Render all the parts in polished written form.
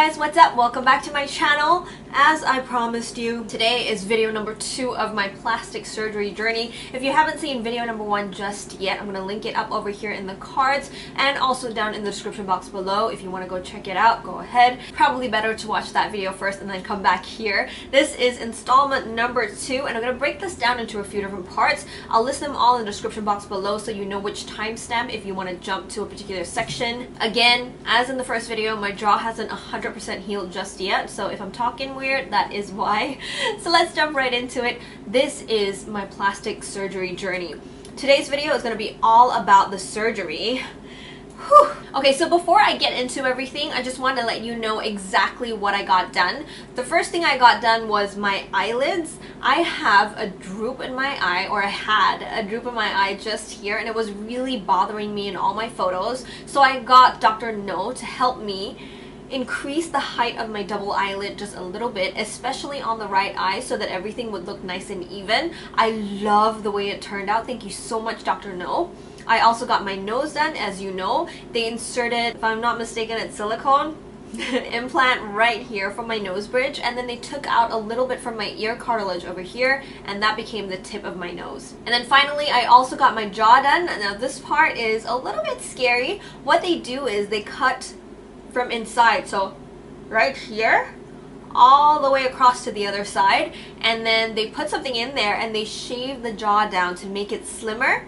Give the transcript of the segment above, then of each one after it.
guys, what's up? Welcome back to my channel. As I promised you, today is video number 2 of my plastic surgery journey. If you haven't seen video number 1 just yet, I'm going to link it up over here in the cards and also down in the description box below. If you want to go check it out, go ahead. Probably better to watch that video first and then come back here. This is installment number 2 and I'm going to break this down into a few different parts. I'll list them all in the description box below so you know which timestamp if you want to jump to a particular section. Again, as in the first video, my jaw hasn't 100% healed just yet, so if I'm talking weird, that is why. So let's jump right into it. This is my plastic surgery journey. Today's video is going to be all about the surgery. Whew. Okay, so before I get into everything, I just want to let you know exactly what I got done. The first thing I got done was my eyelids. I have a droop in my eye, or I had a droop in my eye just here, and it was really bothering me in all my photos. So I got Dr. No to help me increase the height of my double eyelid just a little bit, especially on the right eye, so that everything would look nice and even. I love the way it turned out. Thank you so much, Dr. No. I also got my nose done. As you know, they inserted, if I'm not mistaken, it's silicone implant right here from my nose bridge, and then they took out a little bit from my ear cartilage over here, and that became the tip of my nose. And then finally, I also got my jaw done. Now this part is a little bit scary. What they do is they cut from inside, so right here all the way across to the other side, and then they put something in there and they shave the jaw down to make it slimmer,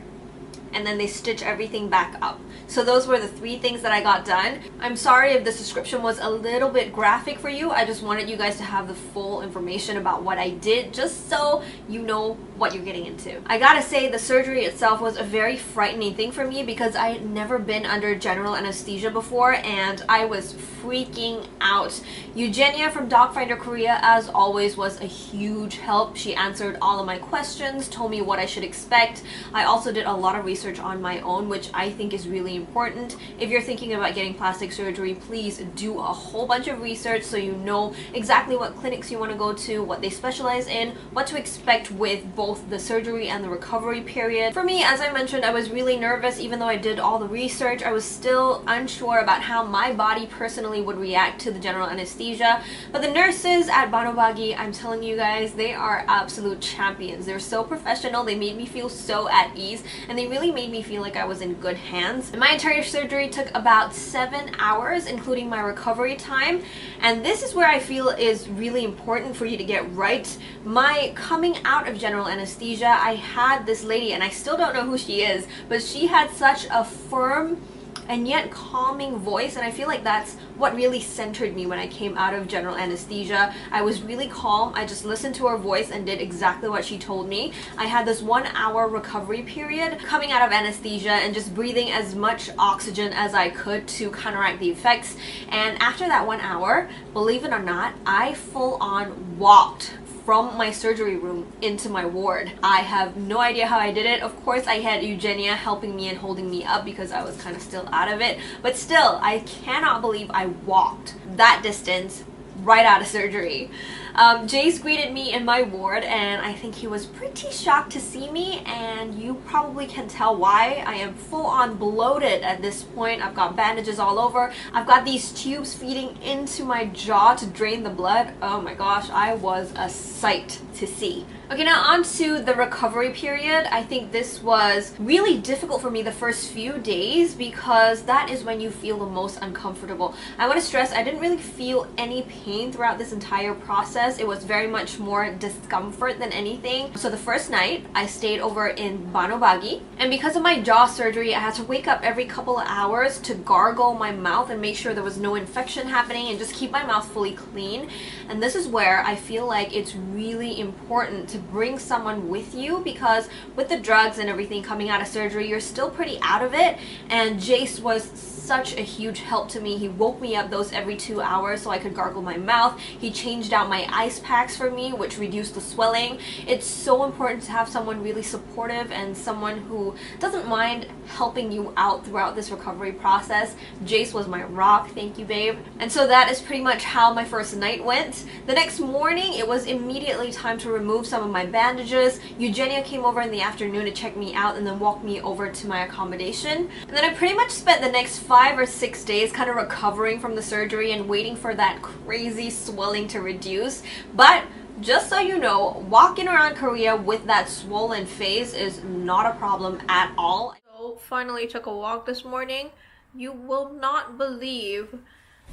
and then they stitch everything back up. So those were the 3 things that I got done. I'm sorry if this description was a little bit graphic for you. I just wanted you guys to have the full information about what I did, just so you know what you're getting into. I gotta say, the surgery itself was a very frightening thing for me because I had never been under general anesthesia before and I was freaking out. Eugenia from Dogfinder Korea, as always, was a huge help. She answered all of my questions, told me what I should expect. I also did a lot of research on my own, which I think is really important. If you're thinking about getting plastic surgery, please do a whole bunch of research so you know exactly what clinics you want to go to, what they specialize in, what to expect with both the surgery and the recovery period. For me, as I mentioned, I was really nervous. Even though I did all the research, I was still unsure about how my body personally would react to the general anesthesia. But the nurses at BANOBAGI, I'm telling you guys, they are absolute champions. They're so professional. They made me feel so at ease, and they really made me feel like I was in good hands. And my entire surgery took about 7 hours, including my recovery time. And this is where I feel is really important for you to get right. My coming out of general anesthesia, I had this lady, and I still don't know who she is, but she had such a firm and yet calming voice, and I feel like that's what really centered me when I came out of general anesthesia. I was really calm. I just listened to her voice and did exactly what she told me. I had this 1-hour recovery period coming out of anesthesia and just breathing as much oxygen as I could to counteract the effects. And after that 1 hour, believe it or not, I full on walked from my surgery room into my ward. I have no idea how I did it. Of course, I had Eugenia helping me and holding me up because I was kind of still out of it. But still, I cannot believe I walked that distance right out of surgery. Jace greeted me in my ward, and I think he was pretty shocked to see me, and you probably can tell why. I am full on bloated at this point. I've got bandages all over. I've got these tubes feeding into my jaw to drain the blood. Oh my gosh, I was a sight to see. Okay, now on to the recovery period. I think this was really difficult for me the first few days because that is when you feel the most uncomfortable. I want to stress, I didn't really feel any pain throughout this entire process. It was very much more discomfort than anything. So the first night, I stayed over in BANOBAGI, and because of my jaw surgery, I had to wake up every couple of hours to gargle my mouth and make sure there was no infection happening and just keep my mouth fully clean. And this is where I feel like it's really important to bring someone with you, because with the drugs and everything coming out of surgery, you're still pretty out of it. And Jace was such a huge help to me. He woke me up those every 2 hours so I could gargle my mouth. He changed out my ice packs for me, which reduced the swelling. It's so important to have someone really supportive and someone who doesn't mind helping you out throughout this recovery process. Jace was my rock, thank you babe. And so that is pretty much how my first night went. The next morning, it was immediately time to remove some of my bandages. Eugenia came over in the afternoon to check me out and then walk me over to my accommodation. And then I pretty much spent the next 5 or 6 days kind of recovering from the surgery and waiting for that crazy swelling to reduce. But just so you know, walking around Korea with that swollen face is not a problem at all. So finally took a walk this morning. You will not believe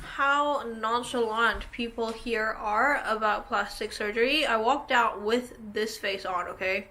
how nonchalant people here are about plastic surgery. I walked out with this face on, okay?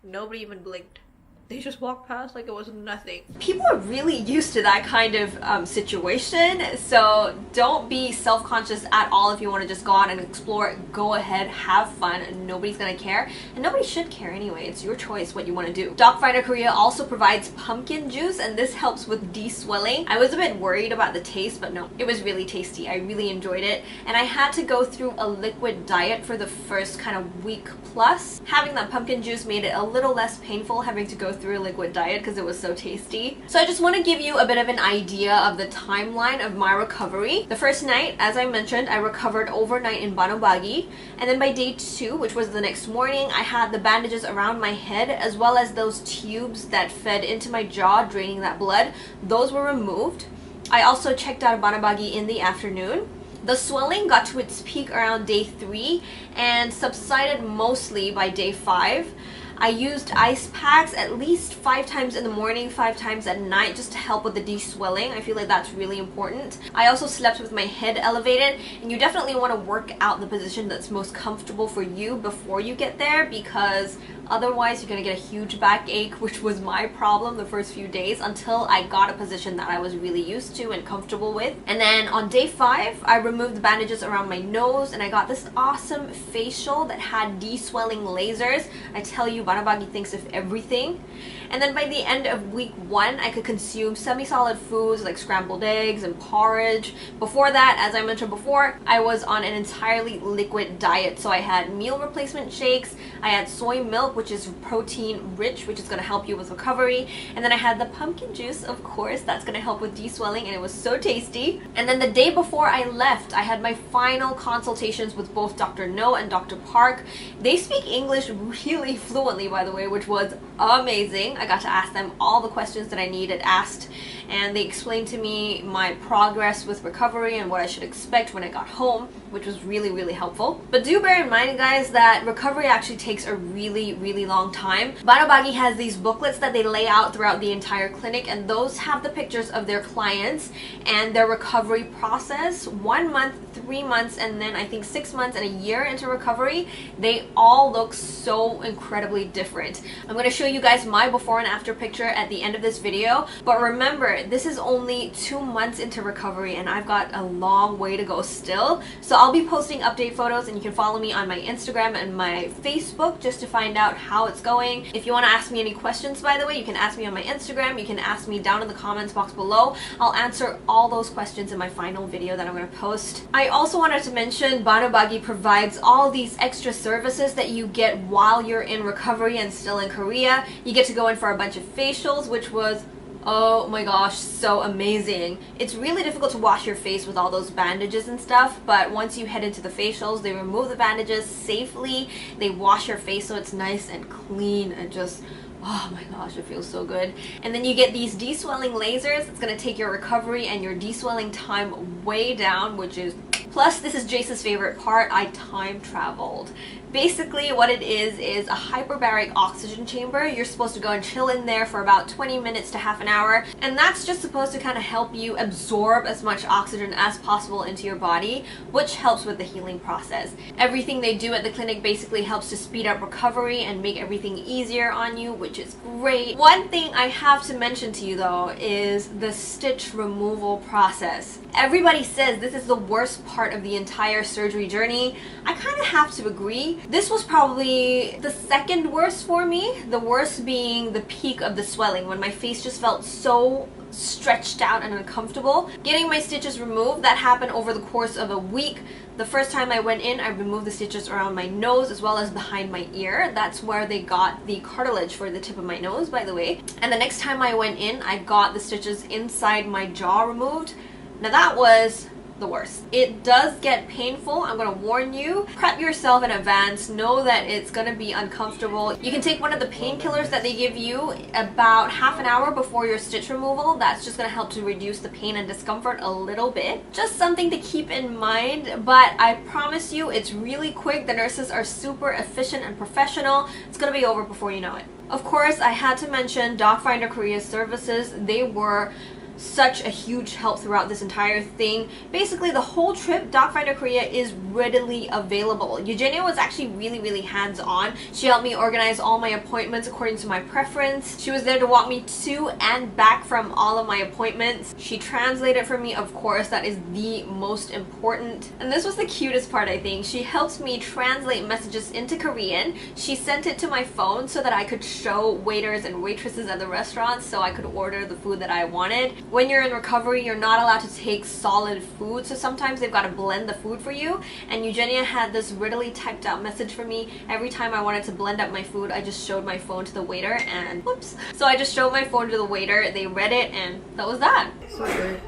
Nobody even blinked. They just walked past like it was nothing. People are really used to that kind of situation, so don't be self-conscious at all if you want to just go out and explore. Go ahead, have fun. Nobody's gonna care, and nobody should care anyway. It's your choice what you want to do. Doc Finder Korea also provides pumpkin juice, and this helps with de-swelling. I was a bit worried about the taste, but no, it was really tasty. I really enjoyed it, and I had to go through a liquid diet for the first kind of week plus. Having that pumpkin juice made it a little less painful having to go through a liquid diet because it was so tasty. So I just want to give you a bit of an idea of the timeline of my recovery. The first night, as I mentioned, I recovered overnight in Banobagi, and then by day 2, which was the next morning, I had the bandages around my head as well as those tubes that fed into my jaw draining that blood. Those were removed. I also checked out of Banobagi in the afternoon. The swelling got to its peak around day 3 and subsided mostly by day 5. I used ice packs at least 5 times in the morning, 5 times at night, just to help with the de-swelling. I feel like that's really important. I also slept with my head elevated, and you definitely want to work out the position that's most comfortable for you before you get there, because otherwise you're going to get a huge backache, which was my problem the first few days until I got a position that I was really used to and comfortable with. And then on day 5, I removed the bandages around my nose, and I got this awesome facial that had de-swelling lasers. I tell you, Banobagi thinks of everything. And then by the end of week 1, I could consume semi-solid foods like scrambled eggs and porridge. Before that, as I mentioned before, I was on an entirely liquid diet. So I had meal replacement shakes, I had soy milk, which is protein rich, which is going to help you with recovery. And then I had the pumpkin juice, of course, that's going to help with de-swelling, and it was so tasty. And then the day before I left, I had my final consultations with both Dr. No and Dr. Park. They speak English really fluently, by the way, which was amazing. I got to ask them all the questions that I needed asked, and they explained to me my progress with recovery and what I should expect when I got home, which was really, really helpful. But do bear in mind, guys, that recovery actually takes a really, really long time. Banobagi has these booklets that they lay out throughout the entire clinic, and those have the pictures of their clients and their recovery process. 1 month, 3 months, and then I think 6 months and a year into recovery. They all look so incredibly different. I'm going to show you guys my before and after picture at the end of this video, but remember, this is only 2 months into recovery and I've got a long way to go still. So I'll be posting update photos, and you can follow me on my Instagram and my Facebook just to find out how it's going. If you want to ask me any questions, by the way, you can ask me on my Instagram, you can ask me down in the comments box below. I'll answer all those questions in my final video that I'm going to post. I also wanted to mention Banobagi provides all these extra services that you get while you're in recovery and still in Korea. You get to go in for a bunch of facials, which was, oh my gosh, so amazing. It's really difficult to wash your face with all those bandages and stuff, but once you head into the facials, they remove the bandages safely. They wash your face so it's nice and clean and just, oh my gosh, it feels so good. And then you get these de-swelling lasers. It's going to take your recovery and your de-swelling time way down, which is... Plus, this is Jace's favorite part, I time traveled. Basically, what it is a hyperbaric oxygen chamber. You're supposed to go and chill in there for about 20 minutes to half an hour, and that's just supposed to kind of help you absorb as much oxygen as possible into your body, which helps with the healing process. Everything they do at the clinic basically helps to speed up recovery and make everything easier on you, which is great. One thing I have to mention to you though is the stitch removal process. Everybody says this is the worst part of the entire surgery journey. I kind of have to agree. This was probably the second worst for me, the worst being the peak of the swelling, when my face just felt so stretched out and uncomfortable. Getting my stitches removed, that happened over the course of a week. The first time I went in, I removed the stitches around my nose as well as behind my ear. That's where they got the cartilage for the tip of my nose, by the way. And the next time I went in, I got the stitches inside my jaw removed. Now that was the worst. It does get painful, I'm gonna warn you. Prep yourself in advance, know that it's gonna be uncomfortable. You can take one of the painkillers that they give you about half an hour before your stitch removal. That's just gonna help to reduce the pain and discomfort a little bit. Just something to keep in mind, but I promise you it's really quick. The nurses are super efficient and professional. It's gonna be over before you know it. Of course, I had to mention DocFinder Korea's services. They were such a huge help throughout this entire thing. Basically, the whole trip, DocFinder Korea is readily available. Eugenia was actually really hands-on. She helped me organize all my appointments according to my preference. She was there to walk me to and back from all of my appointments. She translated for me, of course. That is the most important. And this was the cutest part, I think. She helped me translate messages into Korean. She sent it to my phone so that I could show waiters and waitresses at the restaurants so I could order the food that I wanted. When you're in recovery, you're not allowed to take solid food, so sometimes they've got to blend the food for you. And Eugenia had this readily typed out message for me. Every time I wanted to blend up my food, I just showed my phone to the waiter and whoops. So I just showed my phone to the waiter, they read it, and that was that. So good.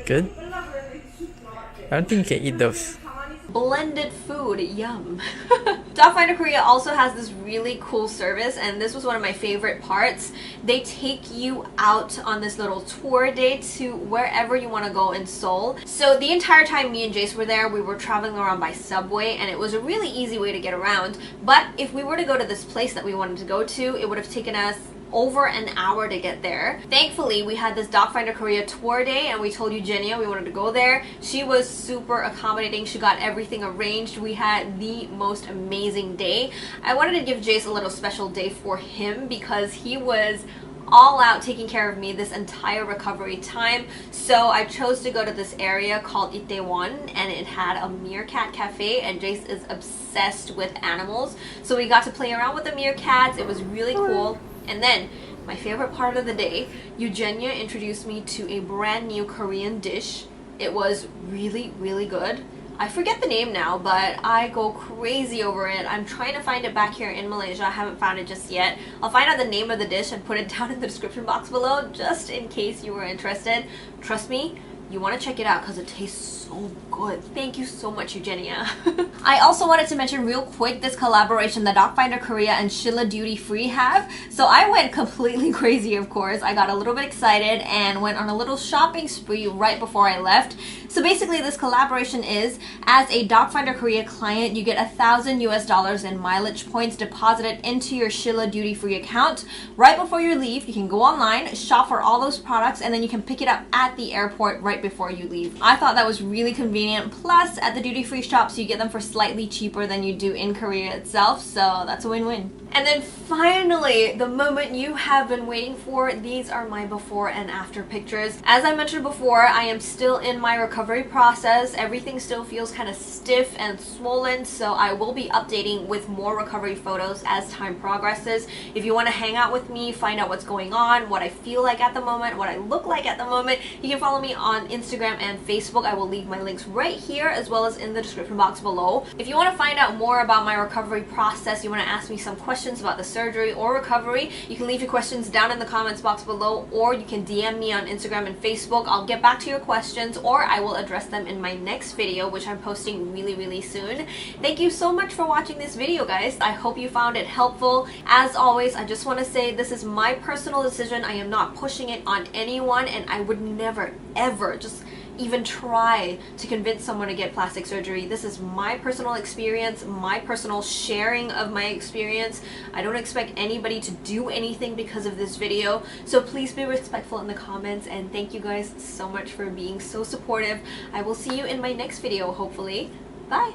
Good? I don't think you can eat those. Blended food, yum. DocFinder Korea also has this really cool service, and this was one of my favorite parts. They take you out on this little tour day to wherever you want to go in Seoul. So the entire time me and Jace were there, we were traveling around by subway, and it was a really easy way to get around. But if we were to go to this place that we wanted to go to, it would have taken us over an hour to get there. Thankfully, we had this DocFinder Korea tour day and we told Eugenia we wanted to go there. She was super accommodating. She got everything arranged. We had the most amazing day. I wanted to give Jace a little special day for him because he was all out taking care of me this entire recovery time. So I chose to go to this area called Itaewon, and it had a meerkat cafe, and Jace is obsessed with animals. So we got to play around with the meerkats. It was really cool. And then, my favorite part of the day, Eugenia introduced me to a brand new Korean dish. It was really good. I forget the name now, but I go crazy over it. I'm trying to find it back here in Malaysia. I haven't found it just yet. I'll find out the name of the dish and put it down in the description box below, just in case you were interested. Trust me, you want to check it out because it tastes so good. Thank you so much, Eugenia. I also wanted to mention real quick this collaboration that DocFinder Korea and Shilla Duty Free have. So I went completely crazy, of course. I got a little bit excited and went on a little shopping spree right before I left. So basically this collaboration is, as a DocFinder Korea client, you get $1,000 in mileage points deposited into your Shilla Duty Free account. Right before you leave, you can go online, shop for all those products, and then you can pick it up at the airport right before you leave. I thought that was really convenient. Plus, at the duty-free shops, you get them for slightly cheaper than you do in Korea itself, so that's a win-win. And then finally, the moment you have been waiting for, these are my before and after pictures. As I mentioned before, I am still in my recovery process. Everything still feels kind of stiff and swollen, so I will be updating with more recovery photos as time progresses. If you want to hang out with me, find out what's going on, what I feel like at the moment, what I look like at the moment, you can follow me on Instagram and Facebook. I will leave my links right here as well as in the description box below. If you want to find out more about my recovery process, you want to ask me some questions about the surgery or recovery, you can leave your questions down in the comments box below, or you can DM me on Instagram and Facebook. I'll get back to your questions, or I will address them in my next video, which I'm posting really soon. Thank you so much for watching this video, guys. I hope you found it helpful. As always, I just want to say this is my personal decision. I am not pushing it on anyone, and I would never ever just even try to convince someone to get plastic surgery. This is my personal experience, my personal sharing of my experience. I don't expect anybody to do anything because of this video, so please be respectful in the comments, and thank you guys so much for being so supportive. I will see you in my next video, hopefully. Bye!